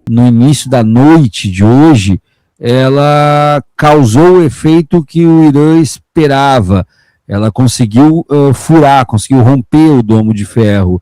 no início da noite de hoje, ela causou o efeito que o Irã esperava. Ela conseguiu furar, conseguiu romper o domo de ferro,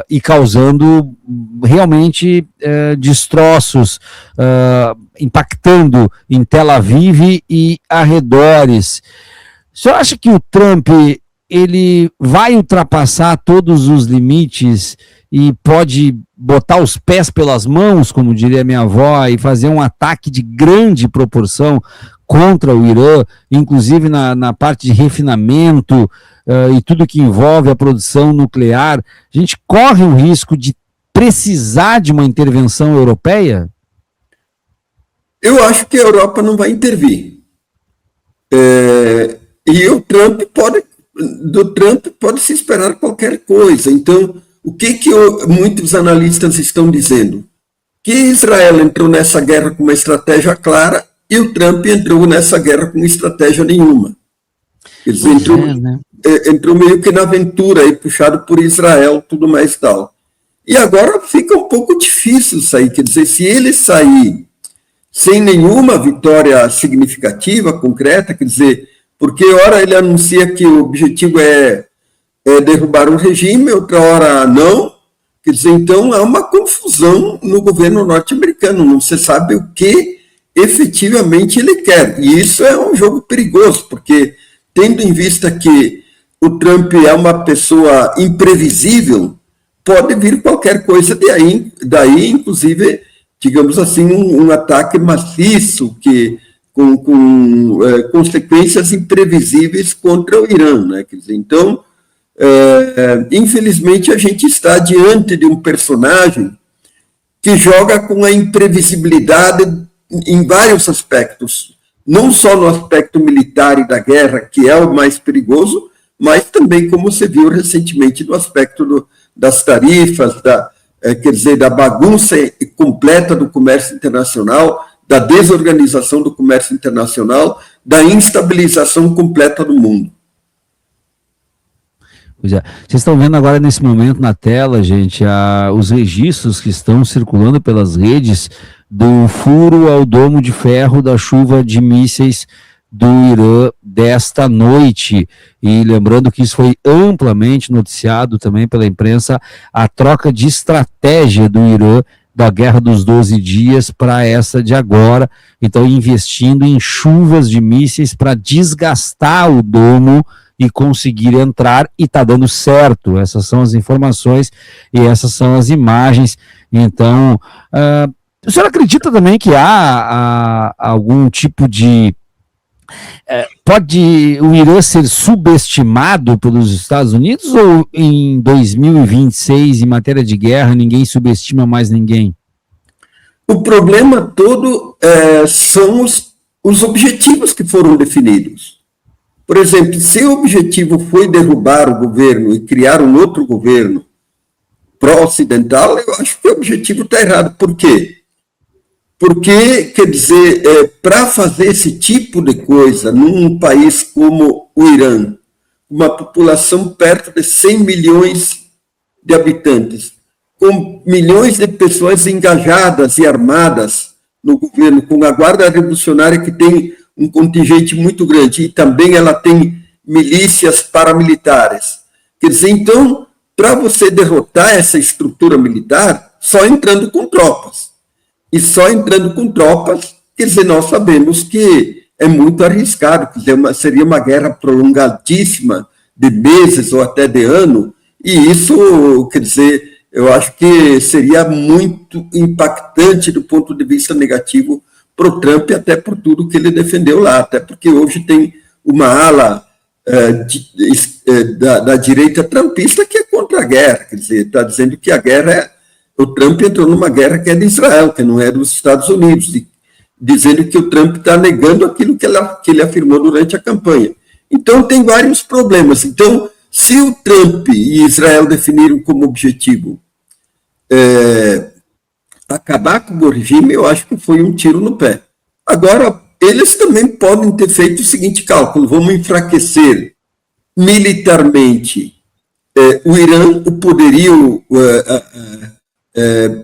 e causando realmente destroços, impactando em Tel Aviv e arredores. O senhor acha que o Trump ele vai ultrapassar todos os limites e pode botar os pés pelas mãos, como diria minha avó, e fazer um ataque de grande proporção contra o Irã, inclusive na parte de refinamento e tudo que envolve a produção nuclear? A gente corre o risco de precisar de uma intervenção europeia? Eu acho que a Europa não vai intervir. E do Trump pode se esperar qualquer coisa. Então, o que muitos analistas estão dizendo? Que Israel entrou nessa guerra com uma estratégia clara e o Trump entrou nessa guerra com estratégia nenhuma. Quer dizer, entrou meio que na aventura, aí, puxado por Israel, tudo mais tal. E agora fica um pouco difícil sair. Quer dizer, se ele sair sem nenhuma vitória significativa, concreta, quer dizer, porque ora ele anuncia que o objetivo é derrubar o regime, outra hora não. Quer dizer, então há uma confusão no governo norte-americano, não se sabe o que efetivamente ele quer. E isso é um jogo perigoso, porque tendo em vista que o Trump é uma pessoa imprevisível, pode vir qualquer coisa daí inclusive, digamos assim, um ataque maciço com consequências imprevisíveis contra o Irã, né? Quer dizer, então, infelizmente, a gente está diante de um personagem que joga com a imprevisibilidade em vários aspectos, não só no aspecto militar e da guerra, que é o mais perigoso, mas também, como você viu recentemente, no aspecto das tarifas, quer dizer, da bagunça completa do comércio internacional, da desorganização do comércio internacional, da instabilização completa do mundo. Pois é. Vocês estão vendo agora nesse momento na tela, gente, os registros que estão circulando pelas redes do furo ao domo de ferro da chuva de mísseis do Irã desta noite. E lembrando que isso foi amplamente noticiado também pela imprensa, a troca de estratégia do Irã da Guerra dos 12 Dias para essa de agora. Então, investindo em chuvas de mísseis para desgastar o domo e conseguir entrar, e está dando certo. Essas são as informações e essas são as imagens. Então, o senhor acredita também que há algum tipo de... pode o Irã ser subestimado pelos Estados Unidos, ou em 2026, em matéria de guerra, ninguém subestima mais ninguém? O problema todo são os objetivos que foram definidos. Por exemplo, se o objetivo foi derrubar o governo e criar um outro governo pró-ocidental, eu acho que o objetivo está errado. Por quê? Porque, quer dizer, para fazer esse tipo de coisa num país como o Irã, uma população perto de 100 milhões de habitantes, com milhões de pessoas engajadas e armadas no governo, com a Guarda Revolucionária, que tem um contingente muito grande, e também ela tem milícias paramilitares. Quer dizer, então, para você derrotar essa estrutura militar, só entrando com tropas. E só entrando com tropas, quer dizer, nós sabemos que é muito arriscado, quer dizer, seria uma guerra prolongadíssima, de meses ou até de ano, e isso, quer dizer, eu acho que seria muito impactante do ponto de vista negativo para o Trump, até por tudo que ele defendeu lá, até porque hoje tem uma ala da direita trumpista que é contra a guerra, quer dizer, está dizendo que a guerra o Trump entrou numa guerra que é de Israel, que não é dos Estados Unidos, dizendo que o Trump está negando aquilo que ele afirmou durante a campanha. Então, tem vários problemas. Então, se o Trump e Israel definiram como objetivo acabar com o regime, eu acho que foi um tiro no pé. Agora, eles também podem ter feito o seguinte cálculo: vamos enfraquecer militarmente o Irã, o poderio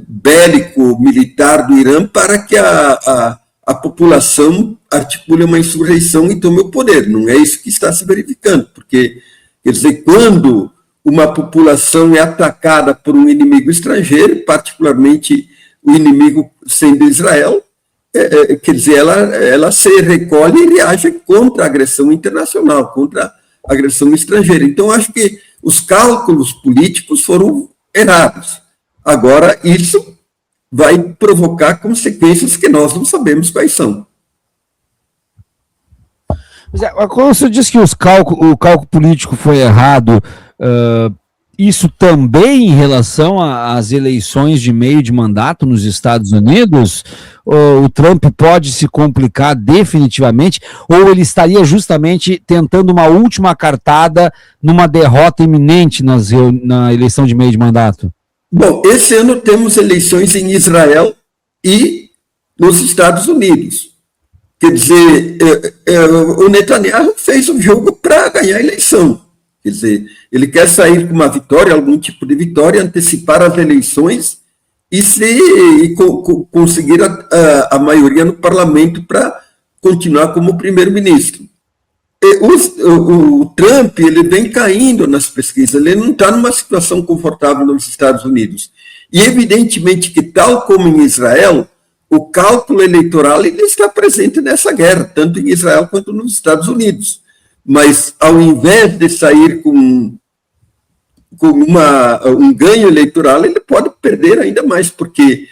bélico-militar do Irã para que a população articule uma insurreição e tome o poder. Não é isso que está se verificando, porque, quer dizer, quando uma população é atacada por um inimigo estrangeiro, particularmente o inimigo sendo Israel, quer dizer, ela se recolhe e reage contra a agressão internacional, contra a agressão estrangeira. Então, acho que os cálculos políticos foram errados. Agora, isso vai provocar consequências que nós não sabemos quais são. Quando você diz que o cálculo político foi errado, isso também em relação às eleições de meio de mandato nos Estados Unidos? O Trump pode se complicar definitivamente, ou ele estaria justamente tentando uma última cartada numa derrota iminente na eleição de meio de mandato? Bom, esse ano temos eleições em Israel e nos Estados Unidos. Quer dizer, o Netanyahu fez um jogo para ganhar a eleição. Quer dizer, ele quer sair com uma vitória, algum tipo de vitória, antecipar as eleições e conseguir a maioria no parlamento para continuar como primeiro-ministro. O Trump, ele vem caindo nas pesquisas, ele não está numa situação confortável nos Estados Unidos. E evidentemente que, tal como em Israel, o cálculo eleitoral ele está presente nessa guerra, tanto em Israel quanto nos Estados Unidos. Mas, ao invés de sair com um ganho eleitoral, ele pode perder ainda mais, porque,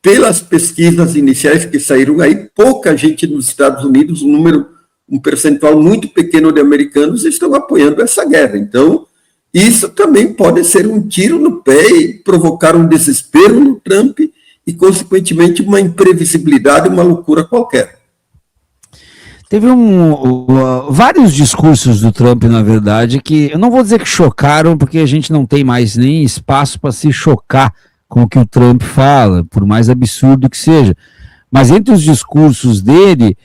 pelas pesquisas iniciais que saíram aí, pouca gente nos Estados Unidos, um percentual muito pequeno de americanos estão apoiando essa guerra. Então, isso também pode ser um tiro no pé e provocar um desespero no Trump e, consequentemente, uma imprevisibilidade, uma loucura qualquer. Teve vários discursos do Trump, na verdade, que eu não vou dizer que chocaram, porque a gente não tem mais nem espaço para se chocar com o que o Trump fala, por mais absurdo que seja. Mas entre os discursos dele,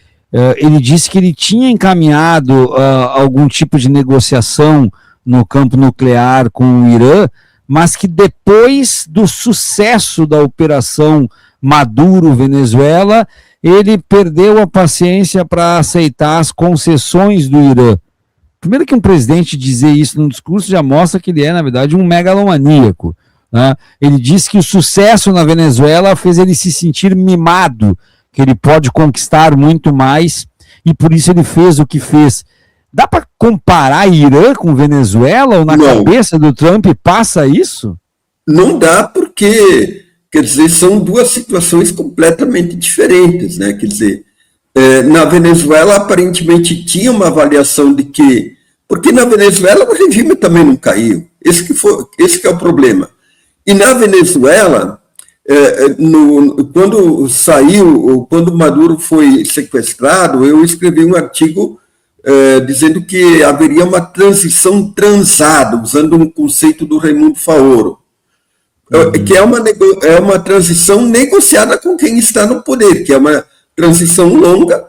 ele disse que ele tinha encaminhado algum tipo de negociação no campo nuclear com o Irã, mas que depois do sucesso da Operação Maduro-Venezuela, ele perdeu a paciência para aceitar as concessões do Irã. Primeiro que um presidente dizer isso num discurso já mostra que ele é, na verdade, um megalomaníaco, né? Ele disse que o sucesso na Venezuela fez ele se sentir mimado, que ele pode conquistar muito mais, e por isso ele fez o que fez. Dá para comparar Irã com Venezuela, ou na cabeça do Trump passa isso? Não dá, porque, quer dizer, são duas situações completamente diferentes, né? Quer dizer, na Venezuela aparentemente tinha uma avaliação de que, porque na Venezuela o regime também não caiu, esse que é o problema. E na Venezuela, quando Maduro foi sequestrado, eu escrevi um artigo dizendo que haveria uma transição transada, usando um conceito do Raimundo Faoro, que é uma transição negociada com quem está no poder, que é uma transição longa.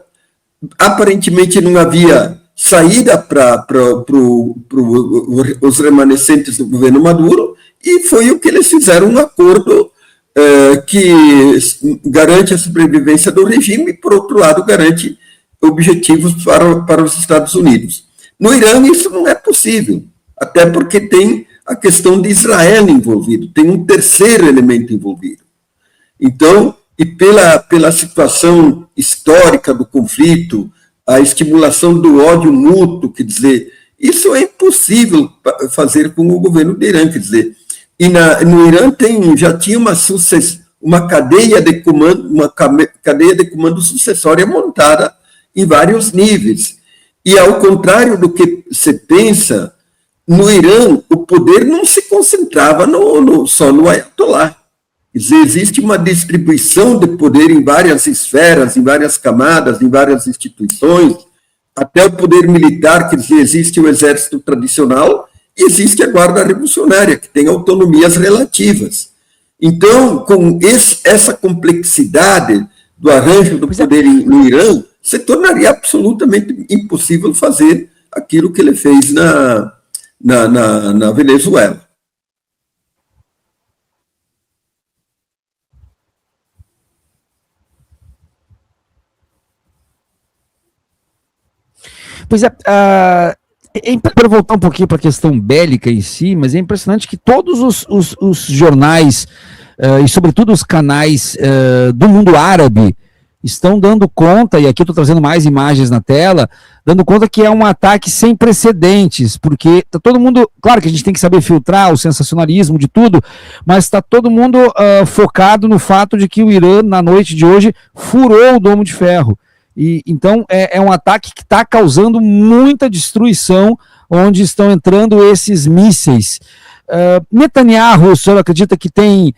Aparentemente não havia saída para os remanescentes do governo Maduro, e foi o que eles fizeram, um acordo que garante a sobrevivência do regime e, por outro lado, garante objetivos para os Estados Unidos. No Irã, isso não é possível, até porque tem a questão de Israel envolvido, tem um terceiro elemento envolvido. Então, e pela situação histórica do conflito, a estimulação do ódio mútuo, quer dizer, isso é impossível fazer com o governo do Irã, quer dizer, e no Irã já tinha uma cadeia de comando sucessória montada em vários níveis. E, ao contrário do que se pensa, no Irã, o poder não se concentrava só no Ayatollah. Quer dizer, existe uma distribuição de poder em várias esferas, em várias camadas, em várias instituições, até o poder militar, quer dizer, existe o exército tradicional e existe a guarda revolucionária, que tem autonomias relativas. Então, com essa complexidade do arranjo do poder no Irã, se tornaria absolutamente impossível fazer aquilo que ele fez na Venezuela. Pois é, para voltar um pouquinho para a questão bélica em si, mas é impressionante que todos os jornais, e sobretudo os canais do mundo árabe, estão dando conta, e aqui eu estou trazendo mais imagens na tela, dando conta que é um ataque sem precedentes, porque está todo mundo, claro que a gente tem que saber filtrar o sensacionalismo de tudo, mas está todo mundo focado no fato de que o Irã, na noite de hoje, furou o Domo de Ferro. E, então é um ataque que está causando muita destruição, onde estão entrando esses mísseis. Netanyahu, o senhor acredita que tem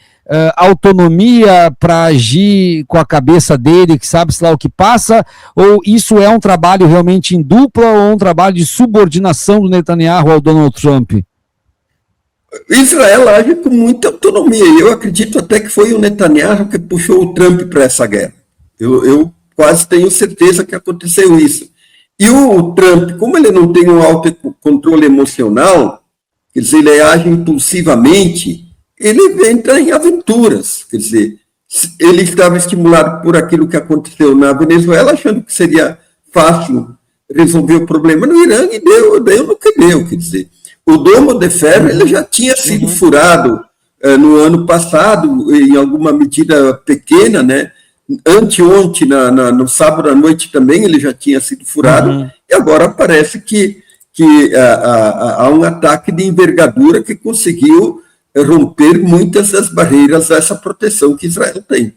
autonomia para agir com a cabeça dele, que sabe-se lá o que passa, ou isso é um trabalho realmente em dupla, ou um trabalho de subordinação do Netanyahu ao Donald Trump? Israel age com muita autonomia, e eu acredito até que foi o Netanyahu que puxou o Trump para essa guerra. Eu quase tenho certeza que aconteceu isso. E o Trump, como ele não tem um autocontrole emocional, quer dizer, ele age impulsivamente, ele entra em aventuras. Quer dizer, ele estava estimulado por aquilo que aconteceu na Venezuela, achando que seria fácil resolver o problema no Irã, e deu no que deu. Quer dizer, o Domo de Ferro ele já tinha sido furado no ano passado, em alguma medida pequena, né? Anteontem, no sábado à noite também, ele já tinha sido furado, e agora parece que há um ataque de envergadura que conseguiu romper muitas das barreiras dessa proteção que Israel tem.